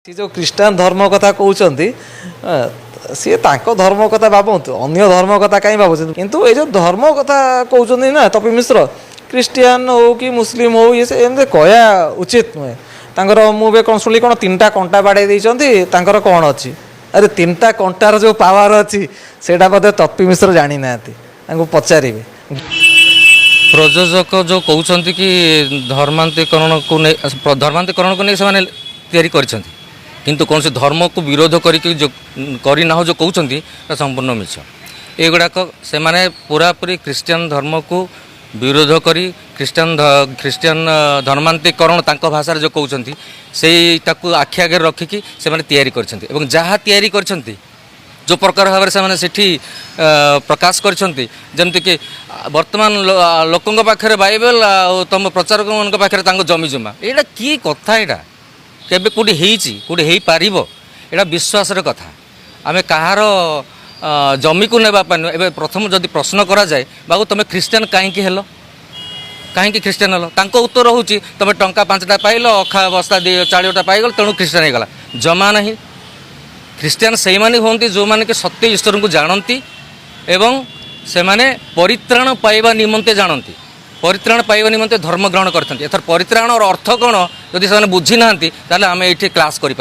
सी जो ख्रीष्टान धर्म कथा कहते सी धर्म कथा भावतु अन्य धर्म कथा कहीं भावुं किंतु ये जो धर्म कथा कहते ना तपी मिश्र ख्रीष्टियान हो कि मुस्लिम हो ये एमती कहया उचित नुहे तांकर मुझे कौन शुणी कौन तीन टा कंटा बाड़े देकर कौन अच्छी अरे तीन टा कंटार जो पावर अच्छी से बोधे तपी मिश्र जानी ना पचारे प्रयोजक जो कहते कि धर्मांतरीकरण को नहीं से किंतु कौन से धर्म को विरोध करना जो कहते संपूर्ण मिछ एगुड़ाक से माने पूरापूरी ख्रीष्टियान धर्म को विरोध करी ख्रीष्टियान धर्मांतरीकरण तांको भाषा जो कहते से आखि आगे रखिकी से माने जहाँ तैयारी करछंती जो प्रकार भाव में से प्रकाश करछंती जमती कि वर्तमान लोकों पाखे बाइबल तुम प्रचारक मान पाखे जमी जमा यहाँ कि कथा यहाँ केबे कोडी हो पार यहाँ विश्वास कथा आम कहार जमी को नेबा ए प्रथम जदि प्रश्न करा जाए बाबू तुम ख्रीष्टियान कहीं हेल कहीं ख्रीष्टियान हेल तांको उत्तर होची तुम टंका 5टा पाइल अखा बस्ता 40टा पाइगल तेणु ख्रीष्टियान होगला जमा नहीं ख्रीष्टियान से माने होंती जो माने कि सत्य ईश्वर को जानती एवं से माने परित्राण पाइबा निमंते जानती परित्राण पाइबा निमंते धर्म ग्रहण करते एथर परित्राण और अर्थ कौन जदि से बुझी ना ताले आम ये क्लास करें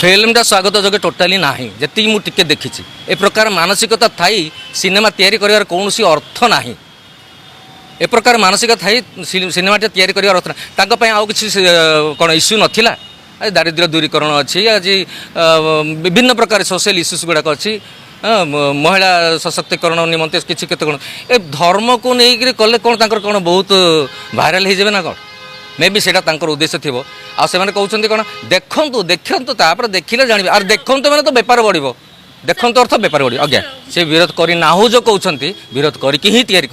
फिल्मटा स्वागत योग्य टोटाली ना जी मुझे देखी ए प्रकार मानसिकता थी सिनेमा तैयारी कर कौन अर्थ ना ए प्रकार मानसिक थी सिनेमाटा तैयारी कर अर्थ ना आउ कि कौन इश्यू नाला दारिद्र्य दूरीकरण अच्छी आज विभिन्न प्रकार सोशल इश्यूज गुड़ाक अच्छी महिला सशक्तिकरण निमंते किसी केत कौन ए धर्म को लेकिन कले कौन कौन बहुत भाइराल हो जाए ना कौन मे बी सेटा उद्देश्य थी आने कहते कौन देखु देखु तापर देखिले जानवे आर देखु मैंने तो बेपार बढ़ो देखु अर्थ बेपार बढ़ो आज्ञा से विरोध करना जो कहते विरोध करके ही तैयारी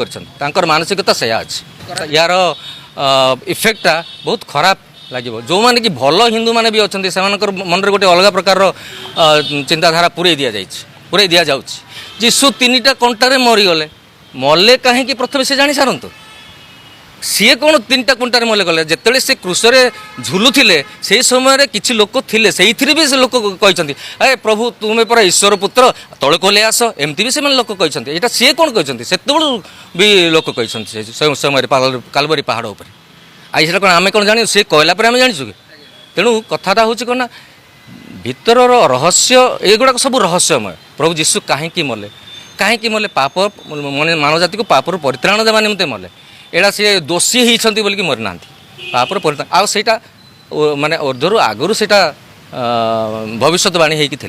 कर मानसिकता से अच्छी यार इफेक्टा बहुत खराब लगे जो मैंने कि भल हिंदू मैंने भी अच्छा से मन में गोटे अलग प्रकार चिंताधारा पूरे दि जाऊँ जीशु 3टा कंटारे मरीगले मले कहीं प्रथम से जानी सारतु सी कौन 3टा कंटारे मले गले जिते से क्रूसरे झुलुले से समय किसी लोक थे से भी से लोक कहते अरे प्रभु तुम्हें पर ईश्वर पुत्र तले को ले आस एमती भी से लोक कहते यहाँ सी कौन कहते से भी लोक कहते समय कालवरी पहाड़ उपर आई कौन आम कौन जान सी कहला आम जाचु कि तेणु कथाटा हूँ कौन ना भीतर रहस्य एगुड़ाक सब रहस्यमय प्रभु जीशु कहीं मले पाप मानव जाति को पापर परित्राण देवा निमंते मले एड़ा सी दोषी होती बोलिकी मरी ना पापर परित्राण आटा माने अर्धरू आगुरी से भविष्यवाणी होती